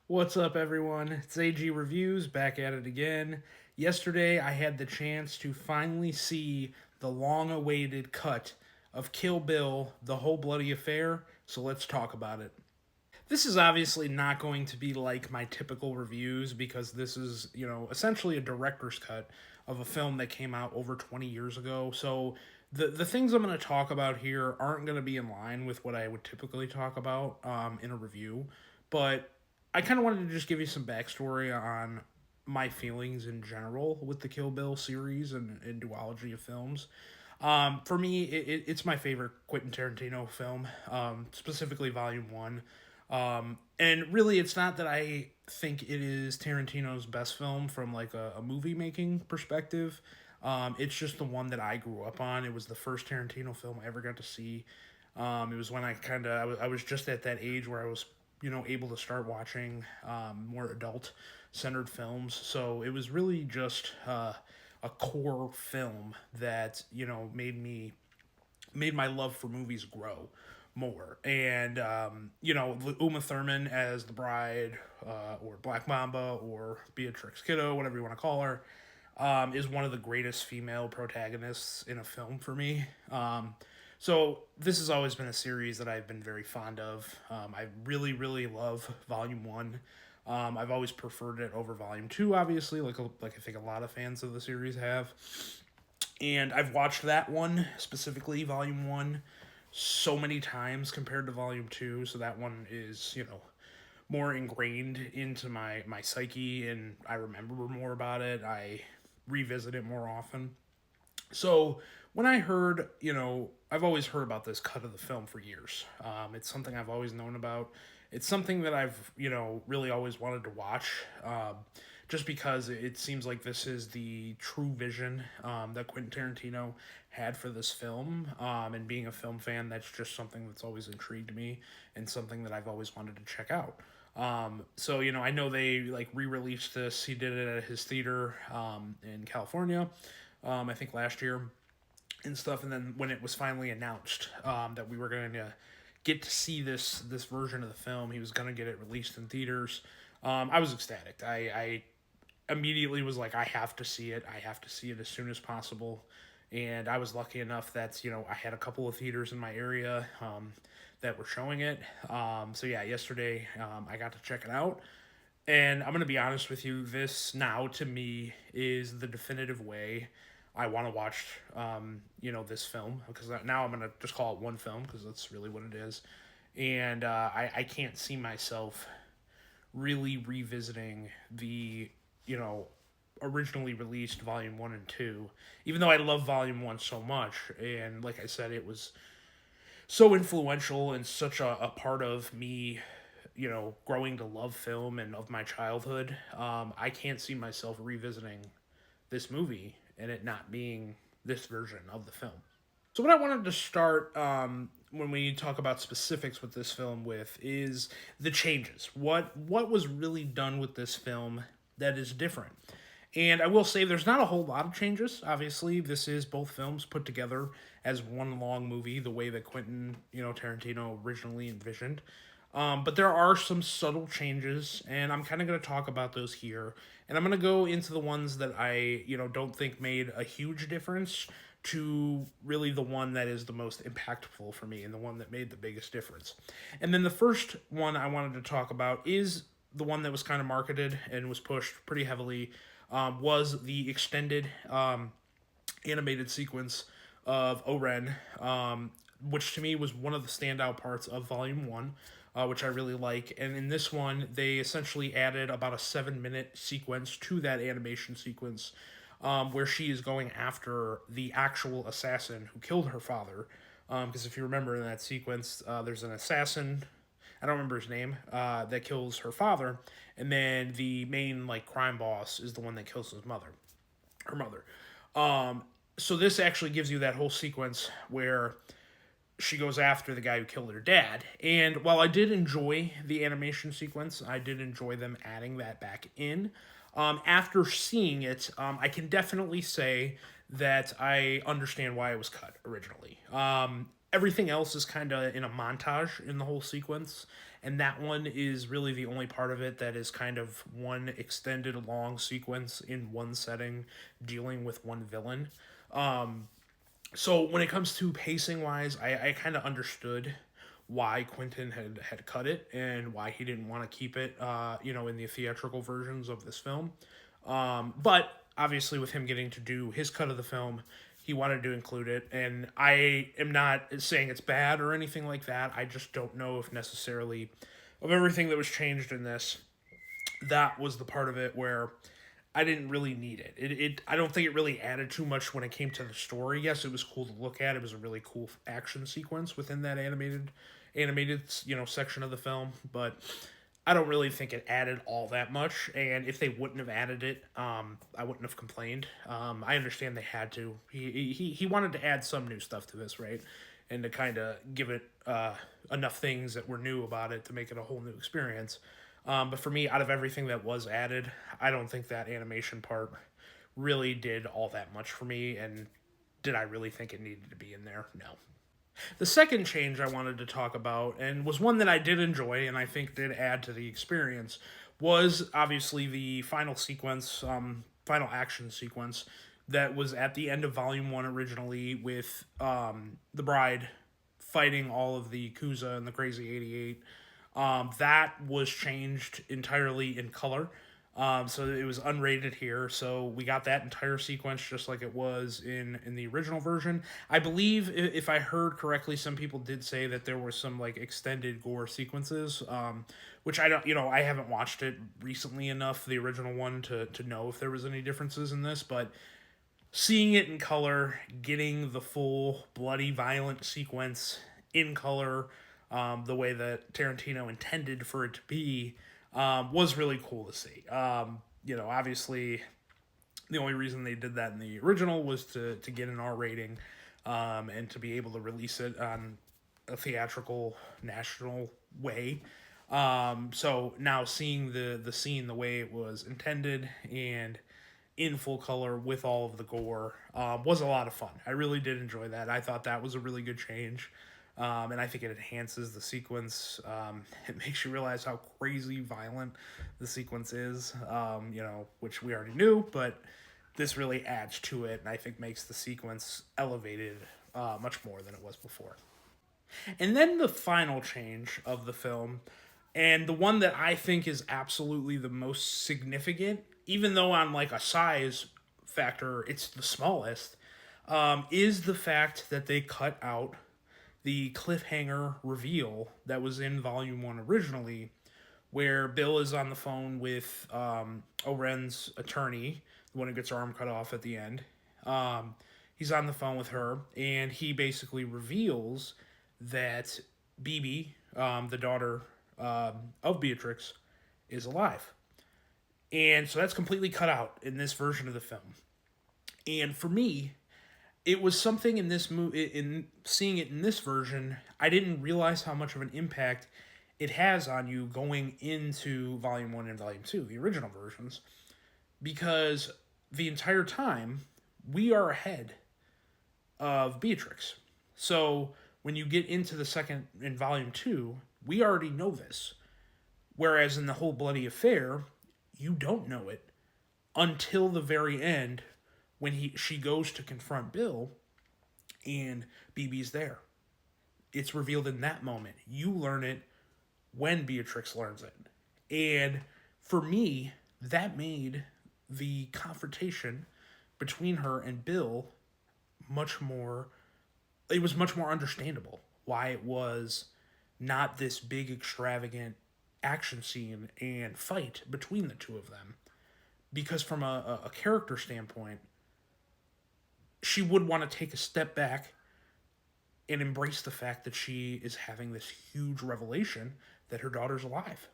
What's up, everyone? It's AG Reviews back at it again. Yesterday, I had the chance to finally see the long awaited cut of Kill Bill, The Whole Bloody Affair, so let's talk about it. This is obviously not going to be like my typical reviews because this is, essentially a director's cut of a film that came out over 20 years ago. So the things I'm going to talk about here aren't going to be in line with what I would typically talk about in a review. But I kind of wanted to just give you some backstory on my feelings in general with the Kill Bill series and duology of films. For me, it's my favorite Quentin Tarantino film, specifically Volume 1. And really, it's not that I think it is Tarantino's best film from like a movie making perspective. It's just the one that I grew up on. It was the first Tarantino film I ever got to see. It was when I was just at that age where I was able to start watching more adult centered films. So it was really just a core film that made my love for movies grow more. And Uma Thurman as the bride, or Black Mamba, or Beatrix Kiddo, whatever you want to call her, is one of the greatest female protagonists in a film for me. So this has always been a series that I've been very fond of. I really, really love Volume One. I've always preferred it over Volume Two, obviously, like I think a lot of fans of the series have. And I've watched that one specifically, Volume One, so many times compared to Volume Two. So that one is more ingrained into my psyche, and I remember more about it. I revisit it more often. So when I heard, I've always heard about this cut of the film for years. It's something I've always known about. It's something that I've, really always wanted to watch, just because it seems like this is the true vision that Quentin Tarantino had for this film. And being a film fan, that's just something that's always intrigued me and something that I've always wanted to check out. So I know they like re-released this. He did it at his theater in California, I think last year and stuff. And then when it was finally announced that we were going to get to see this version of the film, he was going to get it released in theaters. I was ecstatic. I immediately was like, I have to see it. I have to see it as soon as possible. And I was lucky enough that I had a couple of theaters in my area that were showing it. So yeah, yesterday I got to check it out. And I'm gonna be honest with you, this now to me is the definitive way I want to watch, this film, because now I'm gonna just call it one film because that's really what it is. And I can't see myself really revisiting the, you know, originally released Volume 1 and 2, even though I love Volume 1 so much. And like I said, it was so influential and such a part of me, growing to love film and of my childhood. I can't see myself revisiting this movie and it not being this version of the film. So what I wanted to start when we talk about specifics with this film with is the changes. What was really done with this film that is different? And I will say there's not a whole lot of changes. Obviously, this is both films put together as one long movie, the way that Quentin, Tarantino originally envisioned. But there are some subtle changes, and I'm kind of going to talk about those here. And I'm going to go into the ones that I, don't think made a huge difference to really the one that is the most impactful for me and the one that made the biggest difference. And then the first one I wanted to talk about is the one that was kind of marketed and was pushed pretty heavily, was the extended animated sequence of Oren, which to me was one of the standout parts of Volume 1, which I really like. And in this one, they essentially added about a 7-minute sequence to that animation sequence, where she is going after the actual assassin who killed her father. Because if you remember in that sequence, there's an assassin, I don't remember his name, that kills her father, and then the main like crime boss is the one that kills her mother. So this actually gives you that whole sequence where she goes after the guy who killed her dad. And while I did enjoy the animation sequence, I did enjoy them adding that back in. After seeing it, I can definitely say that I understand why it was cut originally. Everything else is kind of in a montage in the whole sequence, and that one is really the only part of it that is kind of one extended long sequence in one setting dealing with one villain. So when it comes to pacing wise, I kind of understood why Quentin had cut it and why he didn't want to keep it, in the theatrical versions of this film. But obviously, with him getting to do his cut of the film, he wanted to include it. And I am not saying it's bad or anything like that. I just don't know if necessarily, of everything that was changed in this, that was the part of it where I didn't really need it. I don't think it really added too much when it came to the story. Yes, it was cool to look at. It was a really cool action sequence within that animated section of the film, but I don't really think it added all that much. And if they wouldn't have added it, I wouldn't have complained. I understand they had to. He wanted to add some new stuff to this, right? And to kind of give it enough things that were new about it to make it a whole new experience. But for me, out of everything that was added, I don't think that animation part really did all that much for me. And did I really think it needed to be in there? No. The second change I wanted to talk about, and was one that I did enjoy and I think did add to the experience, was obviously the final sequence, final action sequence that was at the end of Volume 1 originally with the bride fighting all of the Kuza and the Crazy 88. That was changed entirely in color. So it was unrated here. So we got that entire sequence just like it was in the original version. I believe, if I heard correctly, some people did say that there were some like extended gore sequences, which I don't, I haven't watched it recently enough, the original one, to know if there was any differences in this. But seeing it in color, getting the full bloody, violent sequence in color, the way that Tarantino intended for it to be, was really cool to see. Obviously, the only reason they did that in the original was to get an R rating, and to be able to release it on a theatrical national way. So now seeing the scene the way it was intended and in full color with all of the gore, was a lot of fun. I really did enjoy that. I thought that was a really good change. And I think it enhances the sequence. It makes you realize how crazy violent the sequence is, which we already knew, but this really adds to it, and I think makes the sequence elevated much more than it was before. And then the final change of the film, and the one that I think is absolutely the most significant, even though on like a size factor it's the smallest, is the fact that they cut out the cliffhanger reveal that was in Volume 1 originally, where Bill is on the phone with Oren's attorney, the one who gets her arm cut off at the end. He's on the phone with her, and he basically reveals that Bibi, the daughter of Beatrix, is alive. And so that's completely cut out in this version of the film. And for me, it was something in this in seeing it in this version, I didn't realize how much of an impact it has on you going into Volume 1 and Volume 2, the original versions, because the entire time we are ahead of Beatrix. So when you get into the second in Volume 2, we already know this. Whereas in the whole bloody affair, you don't know it until the very end, when she goes to confront Bill and Bibi's there. It's revealed in that moment. You learn it when Beatrix learns it. And for me, that made the confrontation between her and Bill it was much more understandable why it was not this big extravagant action scene and fight between the two of them. Because from a character standpoint, she would want to take a step back and embrace the fact that she is having this huge revelation that her daughter's alive.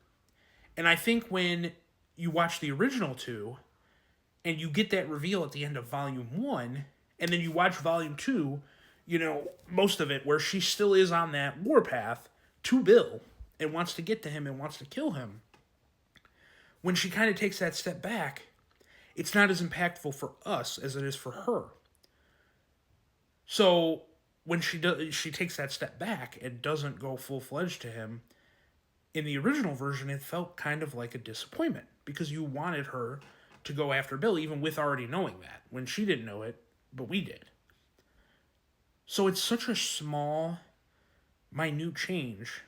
And I think when you watch the original two and you get that reveal at the end of Volume 1, and then you watch Volume 2, most of it where she still is on that warpath to Bill and wants to get to him and wants to kill him. When she kind of takes that step back, it's not as impactful for us as it is for her. So when she takes that step back and doesn't go full-fledged to him, in the original version, it felt kind of like a disappointment because you wanted her to go after Bill, even with already knowing that, when she didn't know it, but we did. So it's such a small, minute change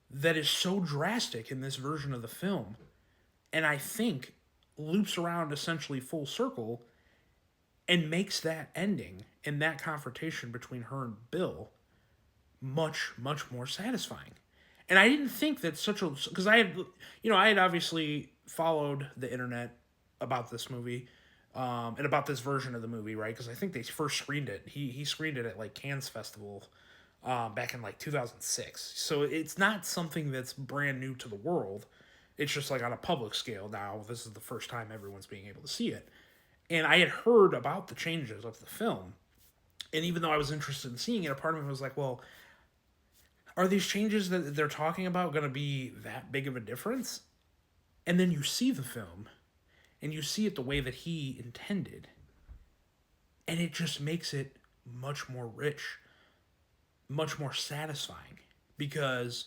that is so drastic in this version of the film, and I think loops around essentially full circle and makes that ending and that confrontation between her and Bill much, much more satisfying. And I didn't think that such a, because I had obviously followed the internet about this movie, and about this version of the movie, right? Because I think they first screened it. He screened it at like Cannes Festival, back in like 2006. So it's not something that's brand new to the world. It's just like on a public scale now. This is the first time everyone's being able to see it. And I had heard about the changes of the film. And even though I was interested in seeing it, a part of me was like, well, are these changes that they're talking about going to be that big of a difference? And then you see the film, and you see it the way that he intended, and it just makes it much more rich, much more satisfying, because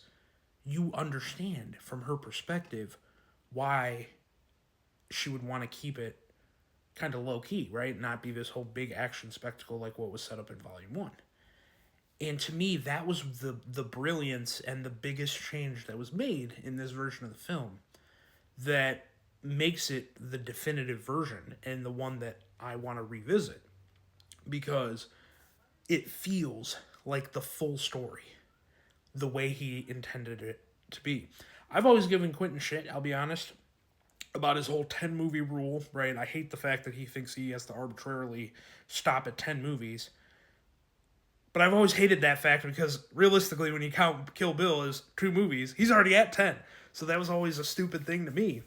you understand from her perspective why she would want to keep it kind of low key, right? Not be this whole big action spectacle like what was set up in Volume 1. And to me, that was the brilliance and the biggest change that was made in this version of the film that makes it the definitive version and the one that I want to revisit, because it feels like the full story, the way he intended it to be. I've always given Quentin shit, I'll be honest, about his whole 10 movie rule, right? I hate the fact that he thinks he has to arbitrarily stop at 10 movies. But I've always hated that fact because realistically, when you count Kill Bill as 2 movies, he's already at 10. So that was always a stupid thing to me.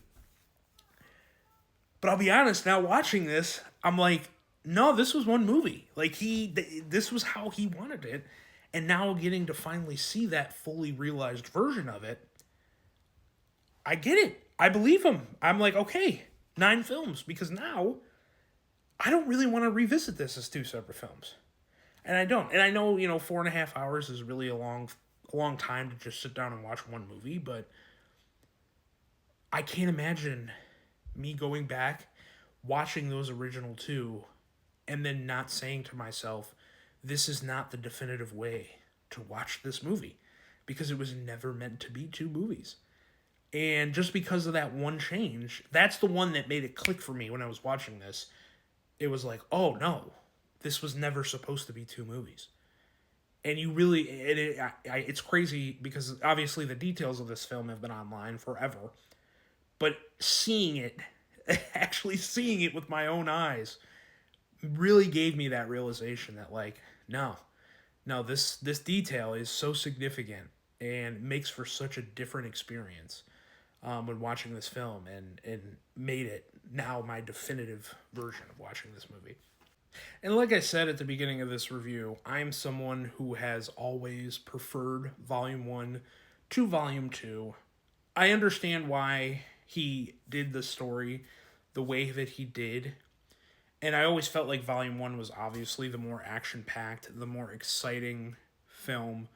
But I'll be honest, now watching this, I'm like, no, this was one movie. Like, this was how he wanted it. And now getting to finally see that fully realized version of it, I get it. I believe him. I'm like, okay, 9 films. Because now, I don't really want to revisit this as 2 separate films. And I don't. And I know, 4.5 hours is really a long time to just sit down and watch one movie, but I can't imagine me going back, watching those original 2, and then not saying to myself, this is not the definitive way to watch this movie, because it was never meant to be 2 movies. And just because of that one change, that's the one that made it click for me when I was watching this. It was like, oh no, this was never supposed to be 2 movies. And you really, it's crazy because obviously the details of this film have been online forever. But seeing it, actually seeing it with my own eyes, really gave me that realization that, like, no, this detail is so significant and makes for such a different experience when watching this film, and made it now my definitive version of watching this movie. And like I said at the beginning of this review, I'm someone who has always preferred Volume 1 to Volume 2. I understand why he did the story the way that he did. And I always felt like Volume 1 was obviously the more action-packed, the more exciting film.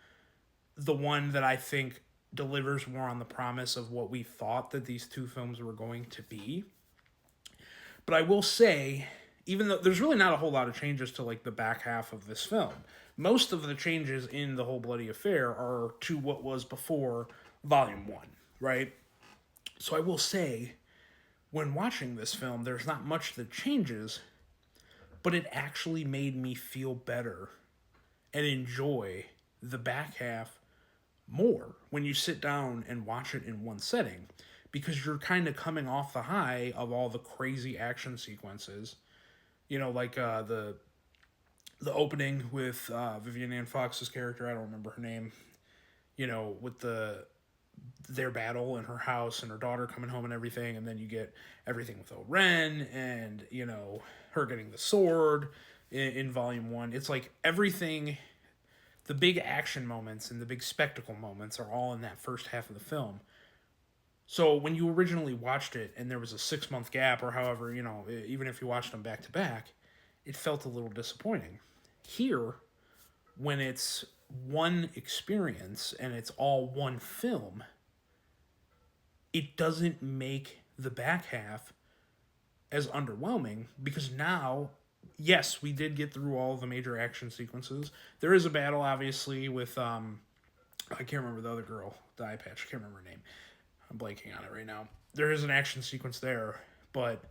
The one that I think delivers more on the promise of what we thought that these 2 films were going to be. But I will say, even though there's really not a whole lot of changes to like the back half of this film, most of the changes in The Whole Bloody Affair are to what was before Volume 1, right? So I will say, when watching this film, there's not much that changes, but it actually made me feel better and enjoy the back half more when you sit down and watch it in one setting, because you're kind of coming off the high of all the crazy action sequences, like the opening with Vivian Ann Fox's character, I don't remember her name, with their battle in her house and her daughter coming home and everything, and then you get everything with O-Ren and her getting the sword in Volume 1. It's like everything, the big action moments and the big spectacle moments are all in that first half of the film. So when you originally watched it and there was a 6-month gap, or however, even if you watched them back to back, it felt a little disappointing. Here, when it's one experience and it's all one film, it doesn't make the back half as underwhelming because now, yes, we did get through all the major action sequences. There is a battle, obviously, with I can't remember the other girl, the eye patch. I can't remember her name. I'm blanking on it right now. There is an action sequence there, but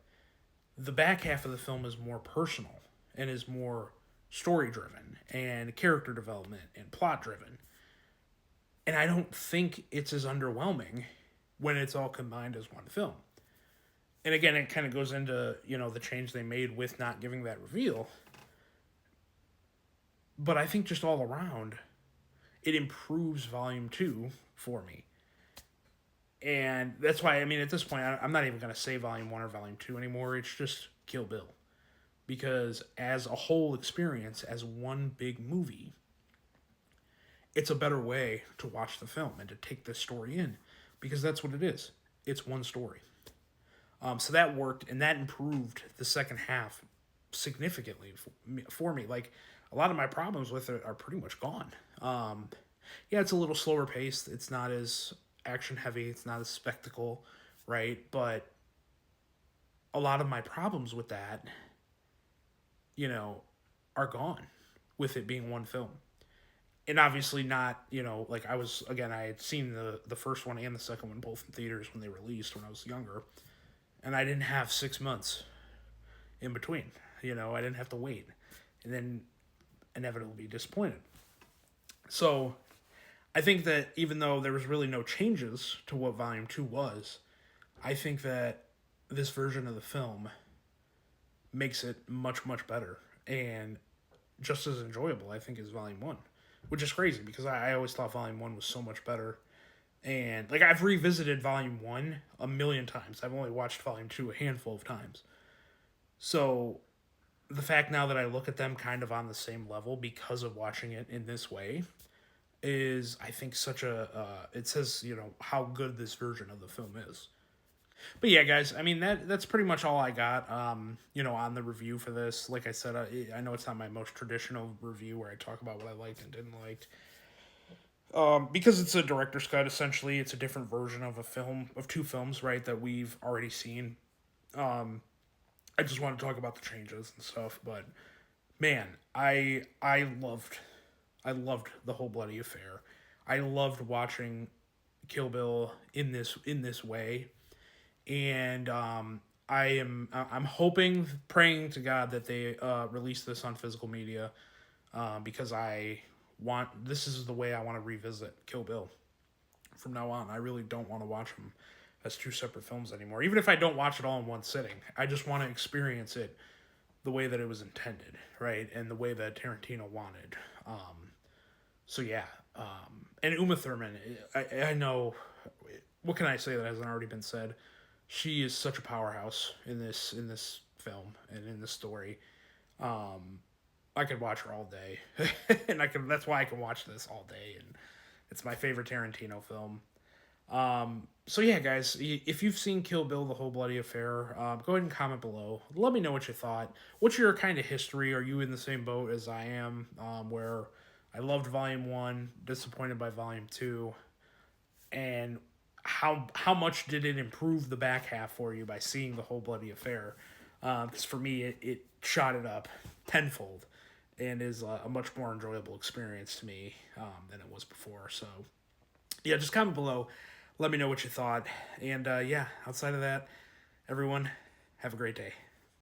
the back half of the film is more personal and is more story driven and character development and plot driven. And I don't think it's as underwhelming when it's all combined as one film. And again, it kind of goes into, the change they made with not giving that reveal. But I think just all around, it improves Volume 2 for me. And that's why, at this point, I'm not even going to say Volume 1 or Volume 2 anymore. It's just Kill Bill. Because as a whole experience, as one big movie, it's a better way to watch the film and to take this story in. Because that's what it is. It's one story. So that worked, and that improved the second half significantly for me. Like, a lot of my problems with it are pretty much gone. Yeah, it's a little slower paced. It's not as action heavy. It's not as spectacle, right? But a lot of my problems with that, are gone with it being one film. And obviously not, like I had seen the first one and the second one both in theaters when they released when I was younger. And I didn't have 6 months in between. I didn't have to wait. And then inevitably be disappointed. So I think that even though there was really no changes to what Volume 2 was, I think that this version of the film makes it much, much better. And just as enjoyable, I think, as Volume 1. Which is crazy, because I always thought Volume 1 was so much better. And, I've revisited Volume 1 a million times. I've only watched Volume 2 a handful of times. So, the fact now that I look at them kind of on the same level because of watching it in this way is, I think, such a... it says, how good this version of the film is. But yeah, guys, that's pretty much all I got, on the review for this. Like I said, I know it's not my most traditional review where I talk about what I liked and didn't like. Because it's a director's cut, essentially, it's a different version of of two films, right, that we've already seen. I just want to talk about the changes and stuff, but man, I loved the whole bloody affair. I loved watching Kill Bill in this way. And I'm hoping, praying to God that they release this on physical media, because this is the way I want to revisit Kill Bill from now on. I really don't want to watch them as two separate films anymore. Even if I don't watch it all in one sitting, I just want to experience it the way that it was intended, right, and the way that Tarantino wanted. So yeah, and Uma Thurman, I know, what can I say that hasn't already been said? She is such a powerhouse in this film and in this story. I could watch her all day, and that's why I can watch this all day, and it's my favorite Tarantino film. So yeah, guys, if you've seen Kill Bill: The Whole Bloody Affair, go ahead and comment below. Let me know what you thought. What's your kind of history? Are you in the same boat as I am, where I loved Volume 1, disappointed by Volume 2, and how much did it improve the back half for you by seeing The Whole Bloody Affair? Because for me, it shot it up tenfold and is a much more enjoyable experience to me than it was before. So yeah, just comment below. Let me know what you thought. And yeah, outside of that, everyone, have a great day.